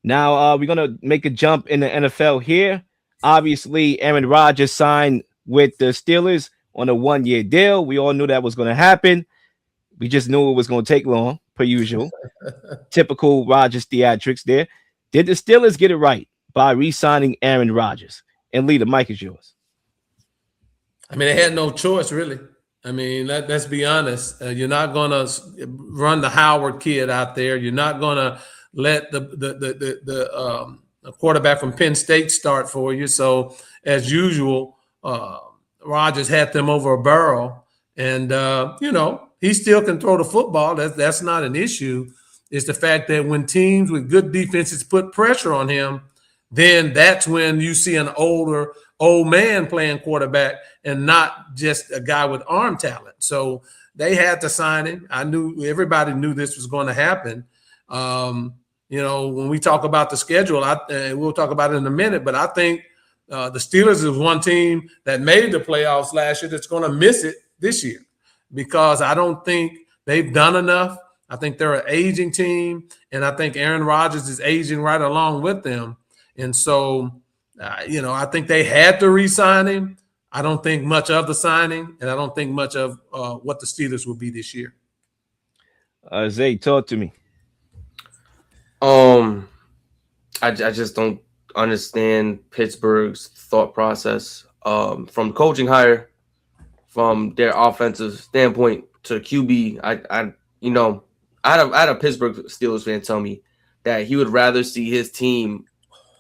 Now we're gonna make a jump in the NFL here. Obviously, Aaron Rodgers signed with the Steelers on a 1 year deal. We all knew that was going to happen. We just knew it was going to take long, per usual. Typical Rodgers theatrics there. Did the Steelers get it right by re-signing Aaron Rodgers? And Lee, the mic is yours. I mean, they had no choice, really. I mean, let's be honest. You're not going to run the Howard kid out there. You're not going to let the quarterback from Penn State start for you. So, as usual, Rodgers had them over a barrel. And, he still can throw the football. That's not an issue. It's the fact that when teams with good defenses put pressure on him, then that's when you see an old man playing quarterback and not just a guy with arm talent. So they had to sign him. Everybody knew this was going to happen. When we talk about the schedule, we'll talk about it in a minute, but I think the Steelers is one team that made the playoffs last year that's going to miss it this year because I don't think they've done enough. I think they're an aging team, and I think Aaron Rodgers is aging right along with them. And so, I think they had to re-sign him. I don't think much of the signing, and I don't think much of what the Steelers will be this year. Zay, talk to me. I just don't understand Pittsburgh's thought process from coaching hire, from their offensive standpoint to QB. I had a Pittsburgh Steelers fan tell me that he would rather see his team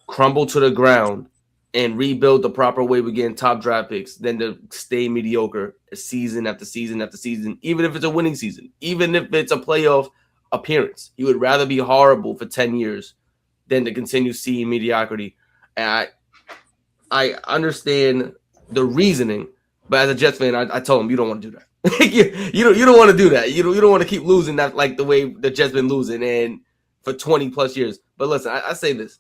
crumble to the ground and rebuild the proper way with getting top draft picks than to stay mediocre season after season after season, even if it's a winning season, even if it's a playoff appearance. He would rather be horrible for 10 years than to continue seeing mediocrity. And I understand the reasoning, but as a Jets fan, I told him, you don't want to do that. you don't want to do that. You don't want to keep losing that like the way the Jets been losing and for 20 plus years. But listen, I say this.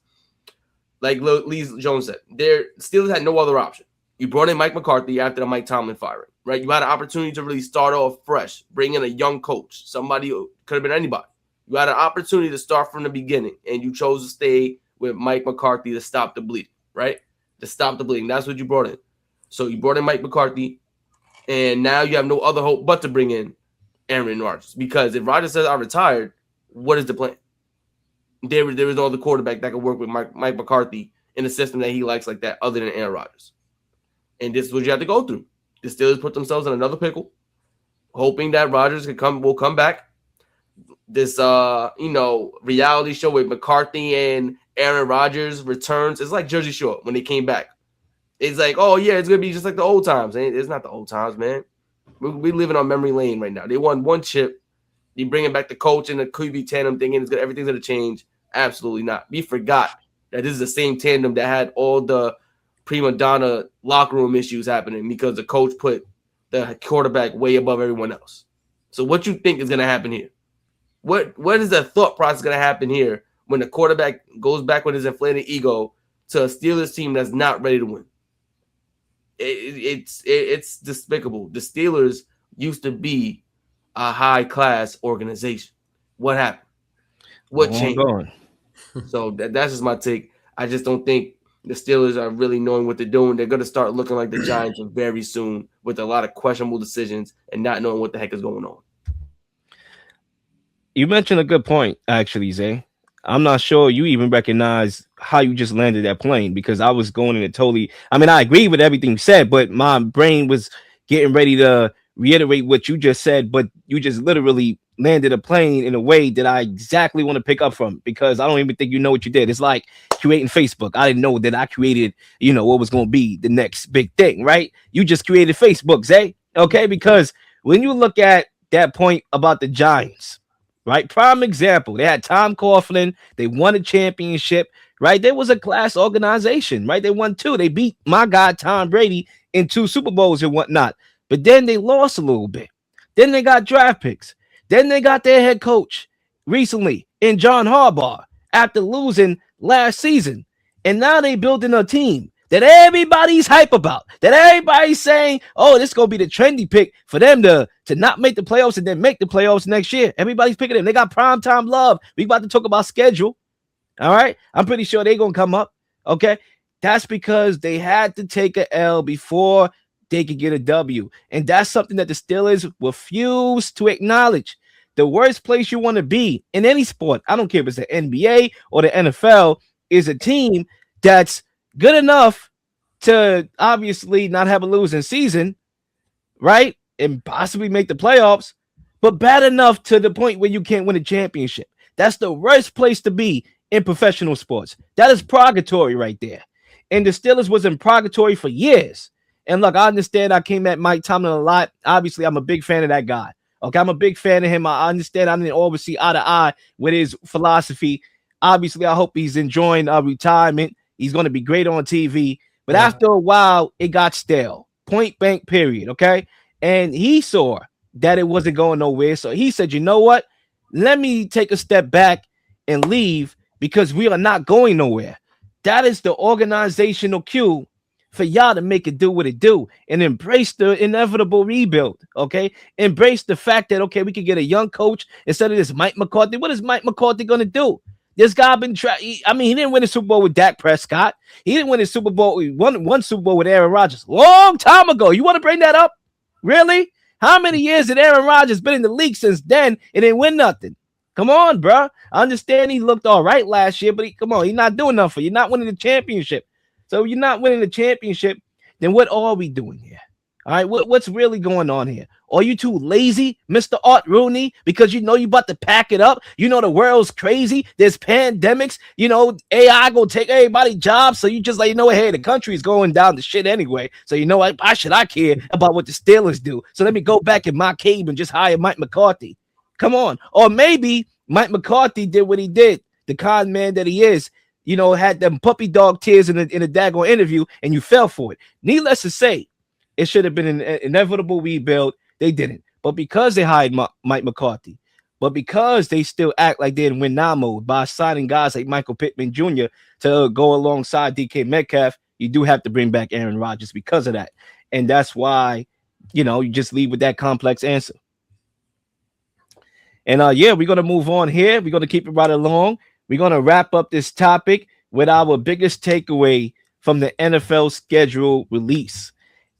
Like Lee Jones said, their Steelers had no other option. You brought in Mike McCarthy after the Mike Tomlin firing, right? You had an opportunity to really start off fresh, bring in a young coach, somebody who could have been anybody. You had an opportunity to start from the beginning, and you chose to stay with Mike McCarthy to stop the bleeding, right? To stop the bleeding. That's what you brought in. So you brought in Mike McCarthy, and now you have no other hope but to bring in Aaron Rodgers. Because if Rodgers says, I retired, what is the plan? There is no other quarterback that could work with Mike McCarthy in a system that he likes like that other than Aaron Rodgers. And this is what you have to go through. The Steelers put themselves in another pickle, hoping that Rodgers will come back. This reality show with McCarthy and Aaron Rodgers returns. It's like Jersey Shore when they came back. It's like, oh yeah, it's gonna be just like the old times. It's not the old times, man. We living on memory lane right now. They won one chip. You bringing back the coach and the QB tandem thinking everything's gonna change. Absolutely not. We forgot that this is the same tandem that had all the prima donna locker room issues happening because the coach put the quarterback way above everyone else. So what you think is gonna happen here? What is the thought process going to happen here when the quarterback goes back with his inflated ego to a Steelers team that's not ready to win? It's despicable. The Steelers used to be a high-class organization. What happened? What changed? So that's just my take. I just don't think the Steelers are really knowing what they're doing. They're going to start looking like the Giants very soon with a lot of questionable decisions and not knowing what the heck is going on. You mentioned a good point, actually, Zay. I'm not sure you even recognize how you just landed that plane because I was going in it totally. I mean, I agree with everything you said, but my brain was getting ready to reiterate what you just said, but you just literally landed a plane in a way that I exactly want to pick up from because I don't even think you know what you did. It's like creating Facebook. I didn't know that I created, what was going to be the next big thing, right? You just created Facebook, Zay. Okay, because when you look at that point about the Giants, right? Prime example. They had Tom Coughlin. They won a championship, right? There was a class organization, right? They won 2. They beat my guy, Tom Brady, in 2 Super Bowls and whatnot. But then they lost a little bit. Then they got draft picks. Then they got their head coach recently in John Harbaugh after losing last season. And now they building a team. that everybody's hype about, that everybody's saying, oh, this is going to be the trendy pick for them to not make the playoffs and then make the playoffs next year. Everybody's picking them. They got primetime love. We about to talk about schedule. All right. I'm pretty sure they're going to come up. Okay. That's because they had to take a L before they could get a W. And that's something that the Steelers refuse to acknowledge. The worst place you want to be in any sport, I don't care if it's the NBA or the NFL, is a team that's good enough to obviously not have a losing season, right? And possibly make the playoffs, but bad enough to the point where you can't win a championship. That's the worst place to be in professional sports. That is purgatory right there. And the Steelers was in purgatory for years. And look, I understand I came at Mike Tomlin a lot. Obviously, I'm a big fan of that guy. Okay, I'm a big fan of him. I understand I didn't always see eye to eye with his philosophy. Obviously, I hope he's enjoying retirement. He's going to be great on TV. But after a while, it got stale. Point blank, period. Okay. And he saw that it wasn't going nowhere. So he said, you know what? Let me take a step back and leave because we are not going nowhere. That is the organizational cue for y'all to make it do what it do and embrace the inevitable rebuild, okay? Embrace the fact that, okay, we could get a young coach instead of this Mike McCarthy. What is Mike McCarthy going to do? This guy been he didn't win a Super Bowl with Dak Prescott. He didn't win a Super Bowl. He won one Super Bowl with Aaron Rodgers long time ago. You want to bring that up? Really? How many years did Aaron Rodgers been in the league since then and didn't win nothing? Come on, bro. I understand he looked all right last year, but he's not doing nothing. You're not winning the championship. So you're not winning the championship, then what are we doing here? All right, what's really going on here? Are you too lazy, Mr. Art Rooney, because you know you about to pack it up? You know the world's crazy. There's pandemics. You know AI gonna take everybody's jobs. So you just like, you know what? Hey, the country's going down to shit anyway. So you know what? Why should I care about what the Steelers do? So let me go back in my cave and just hire Mike McCarthy. Come on. Or maybe Mike McCarthy did what he did, the con man that he is. You know, had them puppy dog tears in a daggone interview, and you fell for it. Needless to say, it should have been an inevitable rebuild. They didn't. But because they hired Mike McCarthy, but because they still act like they're in win now mode by signing guys like Michael Pittman Jr. to go alongside DK Metcalf, you do have to bring back Aaron Rodgers because of that. And that's why, you know, you just leave with that complex answer. And we're going to move on here. We're going to keep it right along. We're going to wrap up this topic with our biggest takeaway from the NFL schedule release.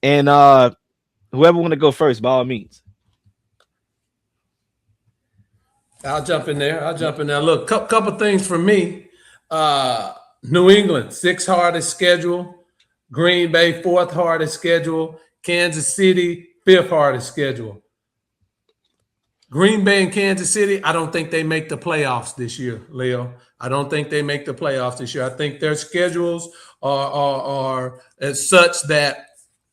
And whoever want to go first, by all means. I'll jump in there. Look, couple things for me. New England, 6th hardest schedule. Green Bay, 4th hardest schedule. Kansas City, 5th hardest schedule. Green Bay and Kansas City, I don't think they make the playoffs this year, Leo. I don't think they make the playoffs this year. I think their schedules are as such that,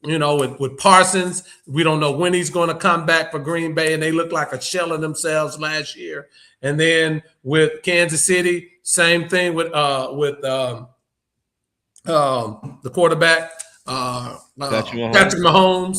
you know, with Parsons, we don't know when he's going to come back for Green Bay, and they look like a shell of themselves last year. And then with Kansas City, same thing with the quarterback, Patrick Mahomes.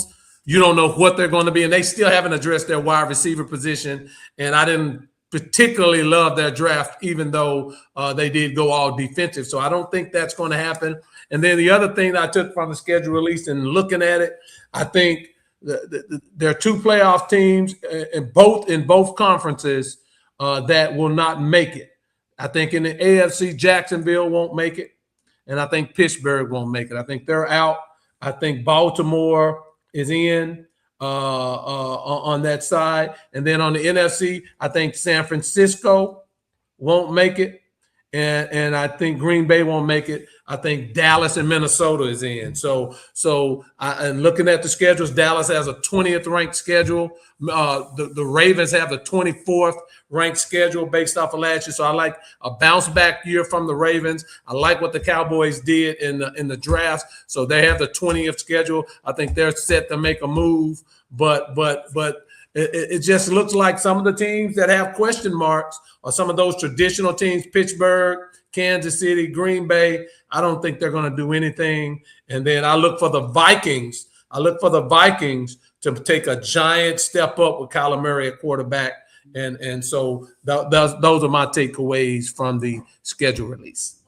You don't know what they're going to be, and they still haven't addressed their wide receiver position. And I didn't particularly love their draft, even though they did go all defensive. So I don't think that's going to happen. And then the other thing that I took from the schedule release and looking at it, I think there are 2 playoff teams in both conferences that will not make it. I think in the AFC, Jacksonville won't make it, and I think Pittsburgh won't make it. I think they're out. I think Baltimore is in on that side. And then on the NFC, I think San Francisco won't make it. And I think Green Bay won't make it. I think Dallas and Minnesota is in. So and looking at the schedules, Dallas has a 20th ranked schedule. The Ravens have the 24th ranked schedule based off of last year. So I like a bounce back year from the Ravens. I like what the Cowboys did in the drafts. So they have the 20th schedule. I think they're set to make a move. But it just looks like some of the teams that have question marks are some of those traditional teams, Pittsburgh, Kansas City, Green Bay. I don't think they're going to do anything. And then I look for the Vikings. To take a giant step up with Kyler Murray at quarterback. And so those are my takeaways from the schedule release.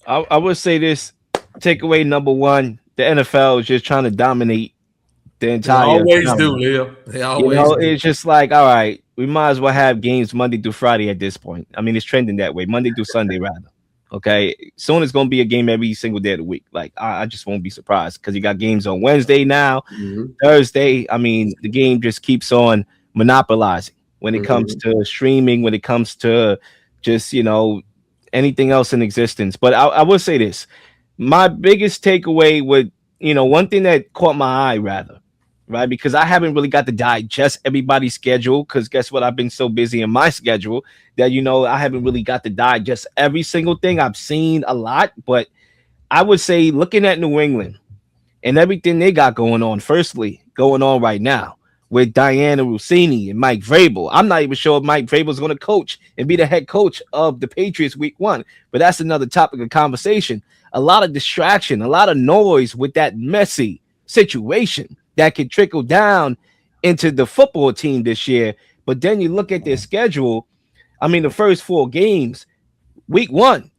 I would say this. takeaway number one: the NFL is just trying to dominate the They entire always do, calendar. Leo. They You always know, do. it's just like, all right, we might as well have games Monday through Friday at this point. I mean, it's trending that way, Monday through Sunday rather. Okay, soon it's gonna be a game every single day of the week. Like I just won't be surprised because you got games on Wednesday now, Mm-hmm. Thursday. I mean, the game just keeps on monopolizing when it comes Mm-hmm. to streaming, when it comes to just anything else in existence. But I will say this: my biggest takeaway would, one thing that caught my eye rather, right? Because I haven't really got to digest everybody's schedule. Because guess what? I've been so busy in my schedule that I haven't really got to digest every single thing. I've seen a lot, but I would say looking at New England and everything they got going on right now with Diana Rossini and Mike Vrabel. I'm not even sure if Mike Vrabel is going to coach and be the head coach of the Patriots week 1, but that's another topic of conversation. A lot of distraction, a lot of noise with that messy situation that could trickle down into the football team this year. But then you look at their schedule. I mean, the first 4 games, week 1,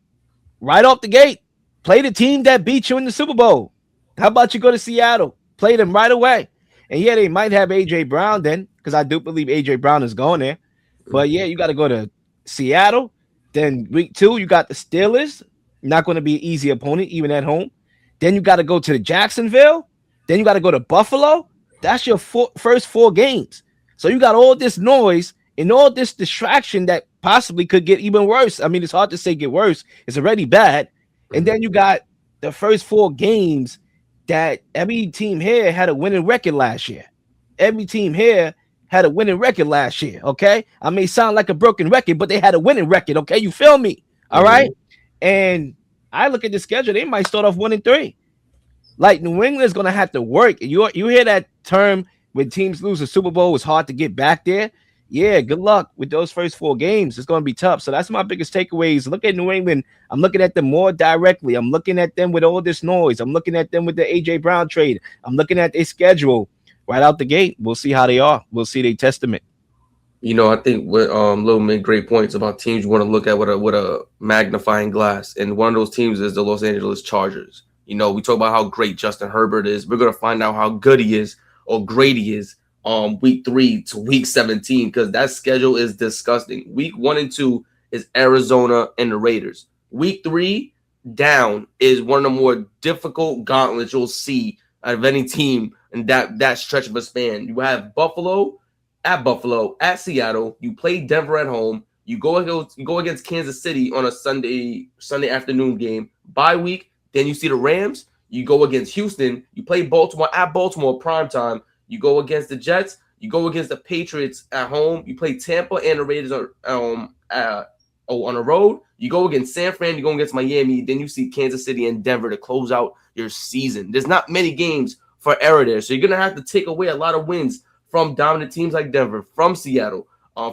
right off the gate, play the team that beat you in the Super Bowl. How about you go to Seattle? Play them right away. And yeah, they might have AJ Brown then, because I do believe AJ Brown is going there. But yeah, you got to go to Seattle. Then week 2, you got the Steelers. Not going to be an easy opponent, even at home. Then you got to go to the Jacksonville. Then you got to go to Buffalo. That's your first 4 games. So you got all this noise and all this distraction that possibly could get even worse. I mean, it's hard to say get worse. It's already bad. And then you got the first 4 games that every team here had a winning record last year. Every team here had a winning record last year. Okay. I may sound like a broken record, but they had a winning record. Okay. You feel me? All right. And I look at the schedule, they might start off 1-3. Like New England's gonna have to work. You hear that term when teams lose the Super Bowl, it's hard to get back there. Yeah, good luck with those first 4 games. It's gonna be tough. So that's my biggest takeaways. Look at New England. I'm looking at them more directly. I'm looking at them with all this noise. I'm looking at them with the AJ Brown trade. I'm looking at their schedule right out the gate. We'll see how they are. We'll see their testament. I think what Lil made great points about teams you want to look at with a magnifying glass, and one of those teams is the Los Angeles Chargers. We talk about how great Justin Herbert is. We're gonna find out how good he is or great he is week 3 to week 17, because that schedule is disgusting. Week 1 and 2 is Arizona and the Raiders. Week 3 down is one of the more difficult gauntlets you'll see out of any team in that stretch of a span. You have Buffalo, at Seattle. You play Denver at home. You go against Kansas City on a Sunday afternoon game. Bye week. Then you see the Rams. You go against Houston. You play Baltimore at Baltimore prime time. You go against the Jets. You go against the Patriots at home. You play Tampa and the Raiders on the road. You go against San Fran. You go against Miami. Then you see Kansas City and Denver to close out your season. There's not many games for error there, so you're gonna have to take away a lot of wins from dominant teams like Denver, from Seattle,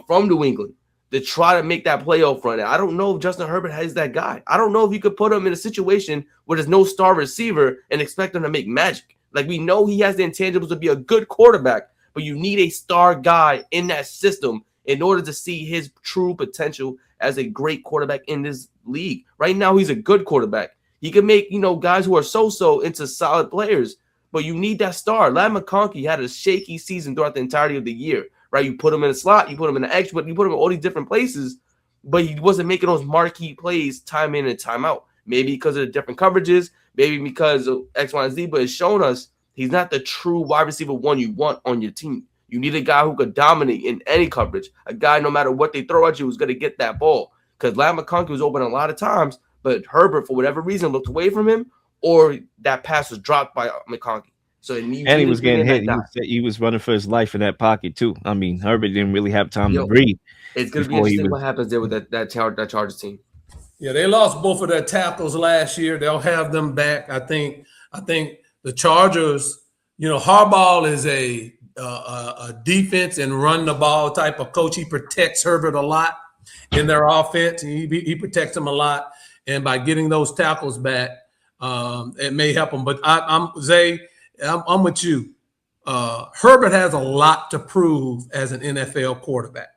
from New England, to try to make that playoff run. I don't know if Justin Herbert has that guy. I don't know if you could put him in a situation where there's no star receiver and expect him to make magic. Like, we know he has the intangibles to be a good quarterback, but you need a star guy in that system in order to see his true potential as a great quarterback in this league. Right now, he's a good quarterback. He can make, guys who are so-so into solid players, but you need that star. Ladd McConkey had a shaky season throughout the entirety of the year, right? You put him in a slot, you put him in an X, but you put him in all these different places, but he wasn't making those marquee plays time in and time out. Maybe because of the different coverages, maybe because of X, Y, and Z, but it's shown us he's not the true wide receiver 1 you want on your team. You need a guy who could dominate in any coverage, a guy no matter what they throw at you who's going to get that ball. Because Ladd McConkey was open a lot of times, but Herbert, for whatever reason, looked away from him, or that pass was dropped by McConkey. So And he was getting hit. He was running for his life in that pocket too. I mean, Herbert didn't really have time to breathe. It's going to be interesting what happens there with that Chargers team. Yeah, they lost both of their tackles last year. They'll have them back. I think the Chargers, Harbaugh is a defense and run the ball type of coach. He protects Herbert a lot in their offense. He protects them a lot, and by getting those tackles back, it may help them. But I'm with you. Herbert has a lot to prove as an NFL quarterback.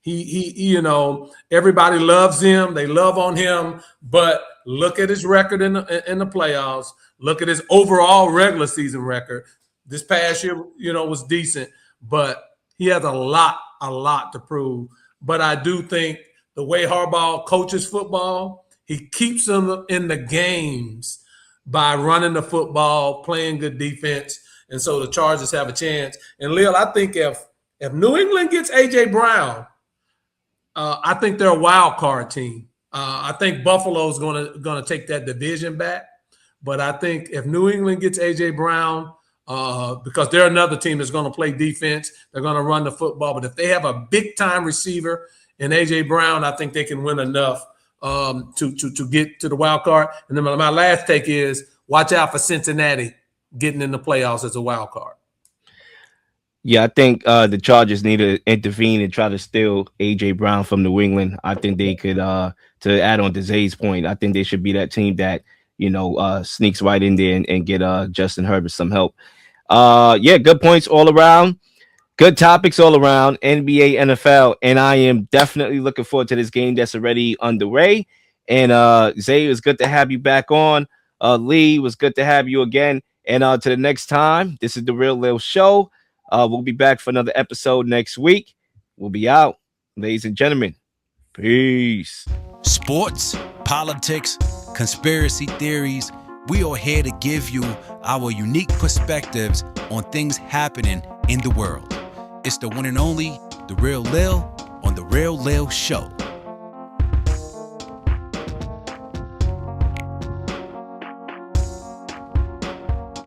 Everybody loves him. They love on him. But look at his record in the playoffs. Look at his overall regular season record. This past year, was decent, but he has a lot to prove. But I do think the way Harbaugh coaches football, he keeps them in the games by running the football, playing good defense, and so the Chargers have a chance. And Lil, I think if New England gets A.J. Brown, I think they're a wild card team. I think Buffalo's gonna take that division back, but I think if New England gets A.J. Brown, because they're another team that's going to play defense, they're going to run the football. But if they have a big time receiver in A.J. Brown, I think they can win enough to get to the wild card. And then my last take is watch out for Cincinnati getting in the playoffs as a wild card. Yeah, I think the Chargers need to intervene and try to steal A.J. Brown from New England. I think they could, to add on to Zay's point, I think they should be that team that, sneaks right in there and get Justin Herbert some help. Yeah, good points all around. Good topics all around, NBA, NFL, and I am definitely looking forward to this game that's already underway. And Zay, it was good to have you back on. Lee, it was good to have you again. And to the next time, this is The Real Lil Show. We'll be back for another episode next week. We'll be out, ladies and gentlemen. Peace. Sports, politics, conspiracy theories. We are here to give you our unique perspectives on things happening in the world. It's the one and only The Real Lil on The Real Lil Show.